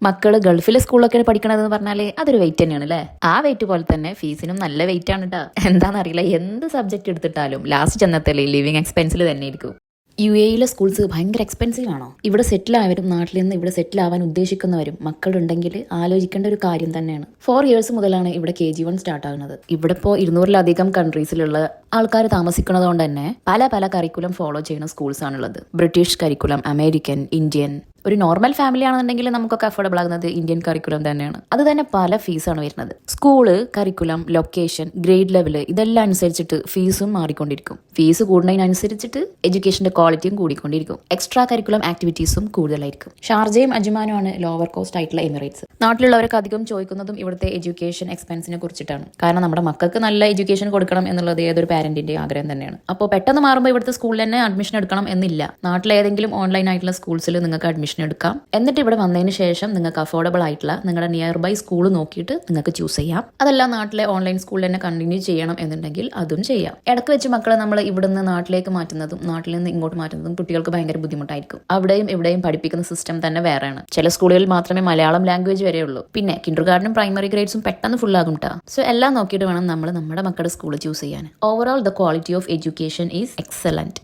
മക്കള് ഗൾഫിലെ സ്കൂളിലൊക്കെ പഠിക്കണതെന്ന് പറഞ്ഞാല് അതൊരു വെയിറ്റ് തന്നെയാണ് അല്ലേ? ആ വെയിറ്റ് പോലെ തന്നെ ഫീസിനും നല്ല വെയിറ്റ് ആണ് കേട്ടോ. എന്താണെന്നറിയില്ല, എന്ത് സബ്ജക്ട് എടുത്തിട്ടാലും ലാസ്റ്റ് ചെന്നത്തല്ലേ ലിവിങ് എക്സ്പെൻസിൽ തന്നെ ഇരിക്കും. UAE സ്കൂൾസ് ഭയങ്കര എക്സ്പെൻസീവ് ആണോ? ഇവിടെ സെറ്റിൽ ആയവരും നാട്ടിൽ നിന്ന് ഇവിടെ സെറ്റിൽ ആവാൻ ഉദ്ദേശിക്കുന്നവരും മക്കളുണ്ടെങ്കിൽ ആലോചിക്കേണ്ട ഒരു കാര്യം തന്നെയാണ്. 4 years മുതലാണ് ഇവിടെ KG1 സ്റ്റാർട്ട് ആകുന്നത്. ഇവിടെ ഇപ്പോൾ 200-ലധികം കൺട്രീസിലുള്ള ആൾക്കാർ താമസിക്കുന്നത് കൊണ്ട് തന്നെ പല പല കരിക്കുലം ഫോളോ ചെയ്യുന്ന സ്കൂൾസ് ആണുള്ളത്. British curriculum, American, Indian. ഒരു നോർമൽ ഫാമിലി ആണെന്നുണ്ടെങ്കിൽ നമുക്കൊക്കെ അഫോർഡബിൾ ആകുന്നത് ഇന്ത്യൻ കരിക്കുലം തന്നെയാണ്. അത് തന്നെ പല ഫീസാണ് വരുന്നത്. School, curriculum, location, grade level ഇതെല്ലാം അനുസരിച്ചിട്ട് ഫീസും മാറിക്കൊണ്ടിരിക്കും. ഫീസ് കൂടുന്നതിനനുസരിച്ചിട്ട് എഡ്യൂക്കേഷന്റെ ക്വാളിറ്റിയും കൂടിക്കൊണ്ടിരിക്കും. എക്സ്ട്രാ കരിക്കുലം ആക്ടിവിറ്റീസും കൂടുതലായിരിക്കും. ഷാർജയും അജ്മാനുമാണ് ലോവർ കോസ്റ്റ് ആയിട്ടുള്ള എമിറേറ്റ്സ്. നാട്ടിലുള്ളവർക്ക് അധികം ചോദിക്കുന്നതും ഇവിടുത്തെ എഡ്യൂക്കേഷൻ എക്സ്പെൻസിനെ കുറിച്ചിട്ടാണ്. കാരണം നമ്മുടെ മക്കൾക്ക് നല്ല എഡ്യൂക്കേഷൻ കൊടുക്കണം എന്നുള്ളത് ഏതൊരു പാരന്റിന്റെ ആഗ്രഹം തന്നെയാണ്. അപ്പോൾ പെട്ടെന്ന് മാറുമ്പോൾ ഇവിടുത്തെ സ്കൂളിൽ തന്നെ അഡ്മിഷൻ എടുക്കണം എന്നില്ല. നാട്ടിലേതെങ്കിലും ഓൺലൈൻ ആയിട്ടുള്ള സ്കൂൾസിൽ നിങ്ങൾക്ക് അഡ്മിഷൻ എടുക്കാം. എന്നിട്ട് ഇവിടെ വന്നതിന് ശേഷം നിങ്ങൾക്ക് അഫോർഡബിൾ ആയിട്ടുള്ള നിങ്ങളുടെ നിയർ ബൈ സ്കൂൾ നോക്കിയിട്ട് നിങ്ങൾക്ക് ചൂസ് ചെയ്യാം. അതല്ല നാട്ടിലെ ഓൺലൈൻ സ്കൂളിൽ തന്നെ കണ്ടിന്യൂ ചെയ്യണം എന്നുണ്ടെങ്കിൽ അതും ചെയ്യാം. ഇടയ്ക്ക് വെച്ച് മക്കളെ നമ്മൾ ഇവിടുന്ന് നാട്ടിലേക്ക് മാറ്റുന്നതും നാട്ടിൽ നിന്ന് ഇങ്ങോട്ട് മാറ്റുന്നതും കുട്ടികൾക്ക് ഭയങ്കര ബുദ്ധിമുട്ടായിരിക്കും. അവിടെയും ഇവിടെയും പഠിപ്പിക്കുന്ന സിസ്റ്റം തന്നെ വേറെയാണ്. ചില സ്കൂളുകളിൽ മാത്രമേ മലയാളം ലാംഗ്വേജ് വരെ ഉള്ളൂ. പിന്നെ കിൻഡർ ഗാർഡനും പ്രൈമറി ഗ്രേഡ്സും പെട്ടെന്ന് ഫുൾ ആകും ട്ടാ. സോ എല്ലാം നോക്കിയിട്ട് വേണം നമ്മൾ നമ്മുടെ മക്കളുടെ സ്കൂൾ ചൂസ് ചെയ്യാൻ. Overall the quality of education is excellent.